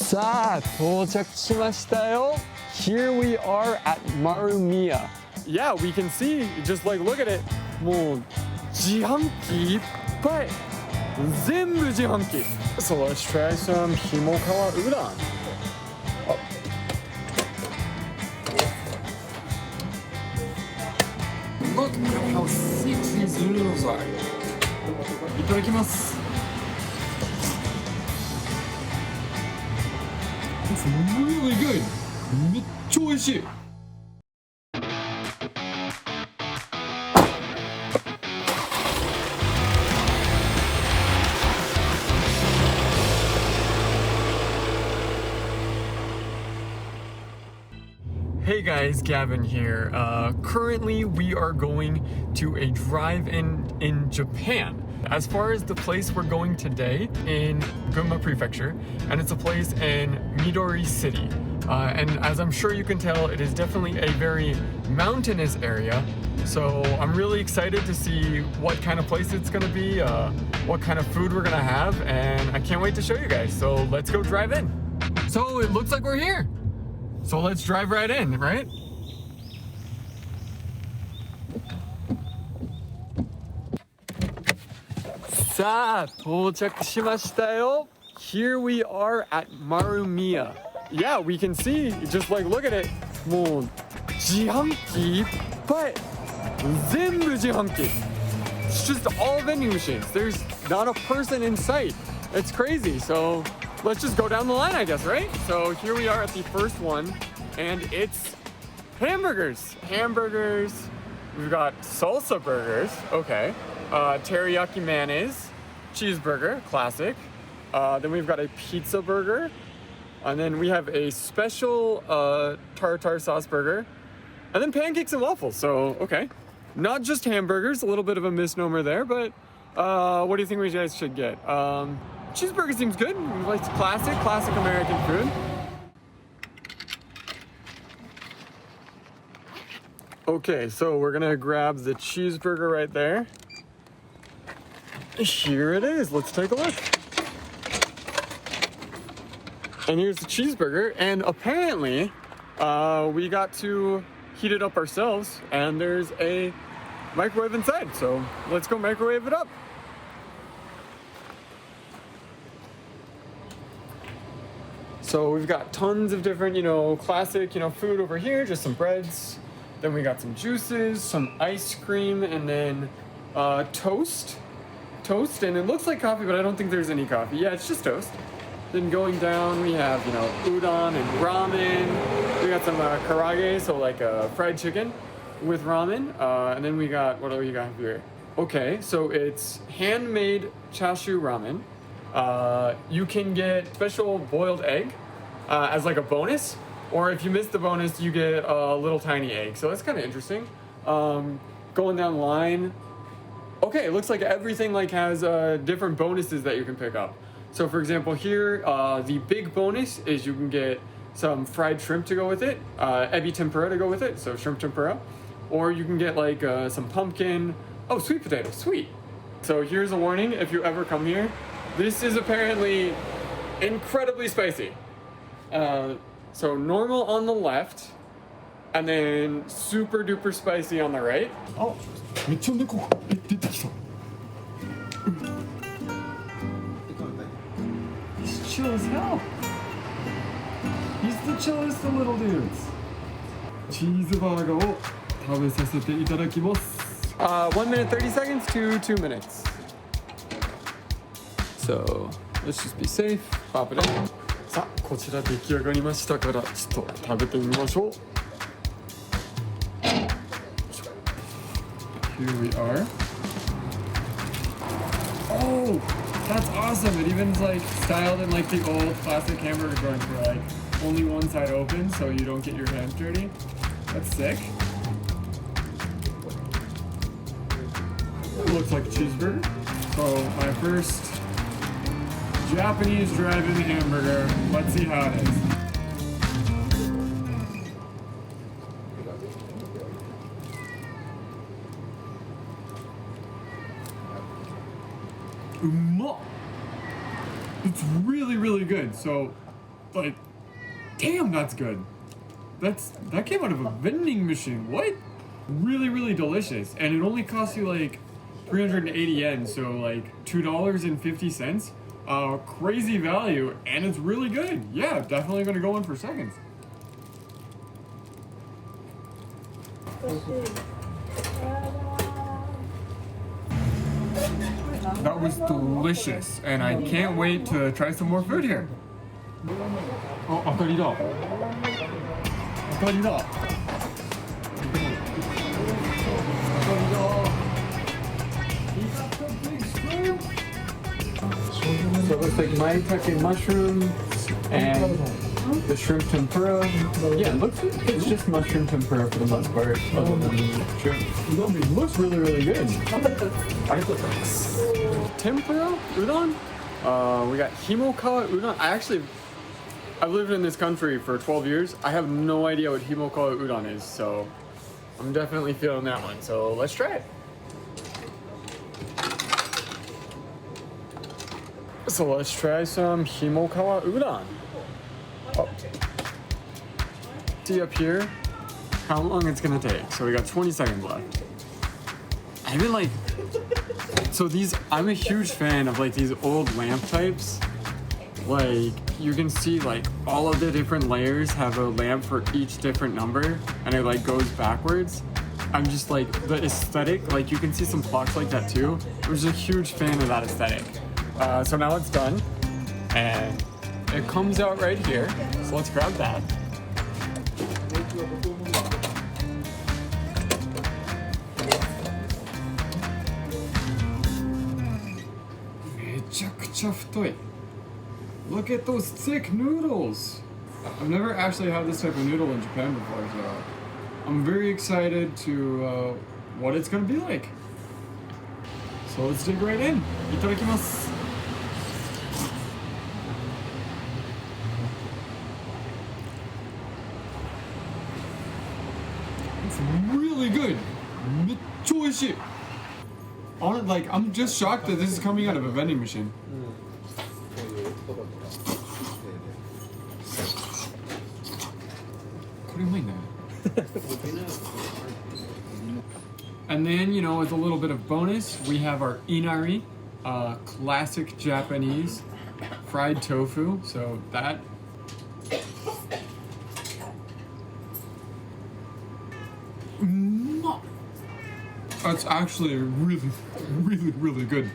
さあ到着しましたよ. Here we are at Maru Mia. Yeah, we can see, just like look at it. もう自販機いっぱい。全部自販機。So let's try some Himokawa udon. Look at how thick these noodles are. いただきます。It's really good. めっちゃ美味しい。Hey guys, Gavin here. Currently we are going to a drive-in in Japan. As far as the place we're going today, in Gunma Prefecture, and it's a place in Midori City. And as I'm sure you can tell, it is definitely a very mountainous area. So I'm really excited to see what kind of place it's gonna be, what kind of food we're gonna have, and I can't wait to show you guys. So let's go drive in. So it looks like we're here. So let's drive right in, right? Sa, 到着しましたよ. Here we are at Maru Mia. Yeah, we can see, just like look at it. もう自販機いっぱい。全部自販機。It's just all vending machines. There's not a person in sight. It's crazy. So let's just go down the line, I guess, right? So here we are at the first one, and it's hamburgers. Hamburgers. We've got salsa burgers. Okay. Teriyaki mayonnaise, cheeseburger, classic. Then we've got a pizza burger. And then we have a special tartar sauce burger. And then pancakes and waffles. So, okay. Not just hamburgers, a little bit of a misnomer there, but what do you think we guys should get? Cheeseburger seems good. Like classic American food. Okay, so we're gonna grab the cheeseburger right there. Here it is. Let's take a look. And here's the cheeseburger, and apparently we got to heat it up ourselves, and there's a microwave inside. So let's go microwave it up. So we've got tons of different, classic, food over here, just some breads. Then we got some juices, some ice cream, and then toast, and it looks like coffee, but I don't think there's any coffee. Yeah, it's just toast. Then going down, we have, udon and ramen. We got some karage, so like fried chicken with ramen. And then we got, what do we got here? Okay, so it's handmade chashu ramen. You can get special boiled egg as like a bonus, or if you miss the bonus, you get a little tiny egg. So that's kind of interesting. Going down the line, okay, it looks like everything has different bonuses that you can pick up. So for example, here the big bonus is you can get some fried shrimp to go with it, ebi tempura to go with it, so shrimp tempura, or you can get some pumpkin. Oh, sweet potato, sweet. So here's a warning: if you ever come here, this is apparently incredibly spicy. So normal on the left, and then super duper spicy on the right. Oh, めっちゃ猫が出てきた。He's chill as hell. He's the chillest of little dudes. チーズバーガーを食べさせていただきます。1 minute 30 seconds to 2 minutes. So let's just be safe. Pop it in. さあ、こちら出来上がりましたから、ちょっと食べてみましょう。Here we are. Oh, that's awesome. It even's styled in the old classic hamburger joints where only one side open so you don't get your hands dirty. That's sick. It looks like a cheeseburger. So my first Japanese drive-in hamburger. Let's see how it is. It's really, really good. So like, damn, that's good. That came out of a vending machine. What? Really, really delicious. And it only costs you like 380 yen, so like $2.50. Crazy value, and it's really good. Yeah, definitely gonna go in for seconds. That was delicious, and I can't wait to try some more food here. Oh, 明かりだ。明かりだ。So it looks like maitake mushroom and the shrimp tempura. Yeah, it's just mushroom tempura for the most part, other than shrimp. It looks really, really good. Tempura udon. We got Himokawa udon. I've lived in this country for 12 years. I have no idea what Himokawa udon is, so I'm definitely feeling that one. So let's try it. So let's try some Himokawa udon. Oh. See up here how long it's gonna take. So we got 20 seconds left. I mean, like, so I'm a huge fan of like these old lamp types. Like, you can see like all of the different layers have a lamp for each different number, and it like goes backwards. I'm just like, the aesthetic, like you can see some clocks like that too. I'm just a huge fan of that aesthetic. So now it's done, and it comes out right here. So let's grab that. Look at those thick noodles. I've never actually had this type of noodle in Japan before, so I'm very excited to what it's gonna be like. So let's dig right in. Itadakimasu. It's really good. めっちゃ美味しい. Like, I'm just shocked that this is coming out of a vending machine. And then, you know, as a little bit of bonus, we have our inari, classic Japanese fried tofu. So that. That's actually really, really, really good.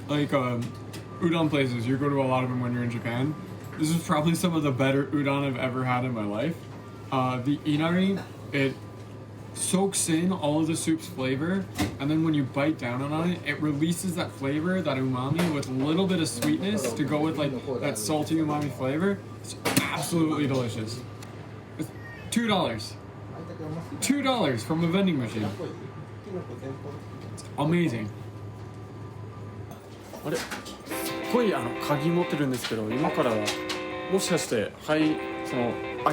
Like, udon places, you go to a lot of them when you're in Japan. This is probably some of the better udon I've ever had in my life. The inari, it soaks in all of the soup's flavor, and then when you bite down on it, it releases that flavor, that umami, with a little bit of sweetness to go with like that salty umami flavor. It's absolutely delicious. It's $2. $2 from a vending machine. It's amazing. あれ、すっごい鍵持ってるんですけど、今からもしかして開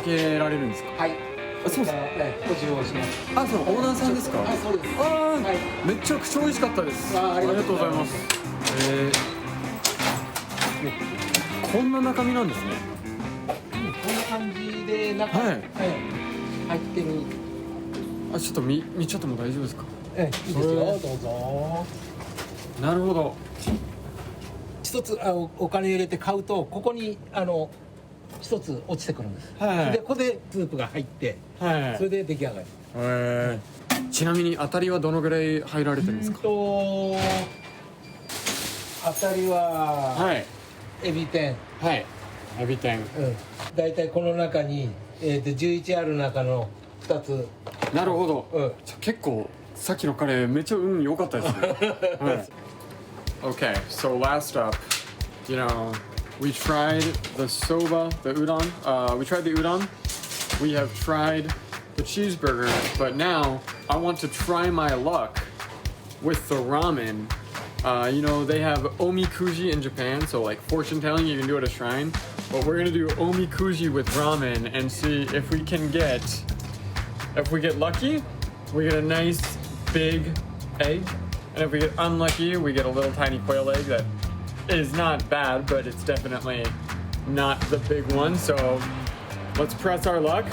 けられるんですか？はい。あ、そうです。ご注文します。あ、そのオーナーさんですか？あ、そうです。ああ、はい、めちゃくちゃ美味しかったです。ありがとうございます。こんな中身なんですね。こんな感じで中に、入ってる。あ、ちょっと見ちゃっても大丈夫ですか？いいですよ。どうぞ。なるほど。一つお金入れて買うとここに一つ落ちてくるんです。はい。でここでスープが入って、はい。それで出来上がり。ちなみに当たりはどのぐらい入られてるんですか？当たりは、はい。エビ天。はい。エビ天。だいたいこの中に11ある中の2つ。なるほど。結構さっきのカレーめっちゃ良かったですね。はい。Okay, so last up, you know, we tried the soba, the udon. We tried the udon. We have tried the cheeseburger, but now I want to try my luck with the ramen. You know, they have omikuji in Japan, so like fortune telling, you can do at a shrine. But we're gonna do omikuji with ramen and see if we get lucky, we get a nice big egg. And if we get unlucky, we get a little tiny quail egg that is not bad, but it's definitely not the big one. So let's press our luck.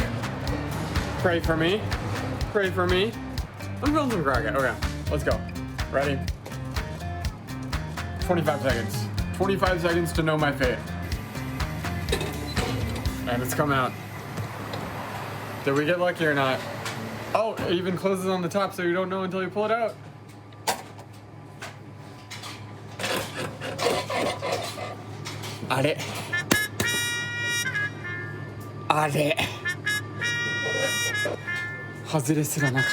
Pray for me. Pray for me. I'm feeling some crack. Okay, let's go. Ready? 25 seconds. 25 seconds to know my fate. And it's coming out. Did we get lucky or not? Oh, it even closes on the top so you don't know until you pull it out. Are. Are. 外れすらなかっ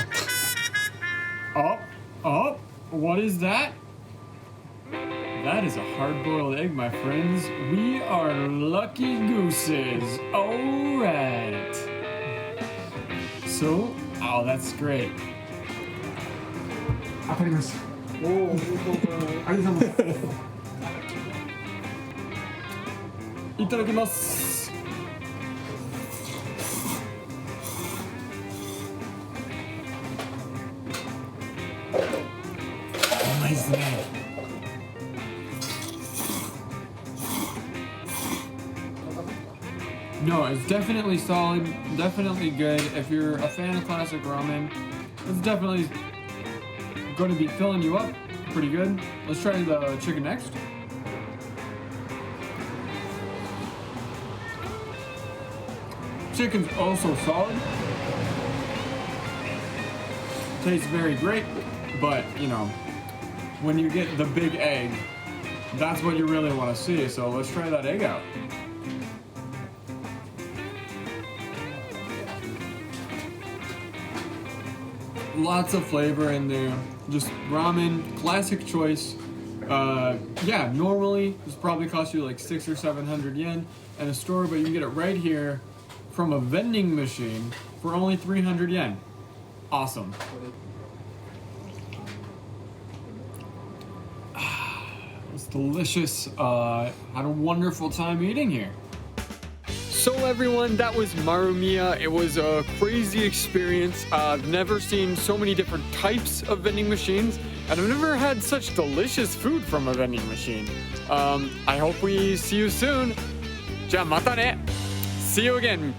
た。Oh, oh, what is that? That is a hard-boiled egg, my friends. We are lucky gooses. All right. So, oh, that's great. 当たりました。おお、ありがとうございます。いただきます。うまいですね。No, it's definitely solid, definitely good. If you're a fan of classic ramen, it's definitely going to be filling you up pretty good. Let's try the chicken next. Chicken's also solid. Tastes very great, but you know, when you get the big egg, that's what you really want to see. So let's try that egg out. Lots of flavor in there. Just ramen, classic choice. Yeah, normally this probably costs you like 600 or 700 yen in a store, but you can get it right here from a vending machine for only 300 yen. Awesome. It's delicious. Had a wonderful time eating here. So everyone, that was Maru Mia. It was a crazy experience. I've never seen so many different types of vending machines, and I've never had such delicious food from a vending machine. I hope we see you soon. じゃあまたね. See you again.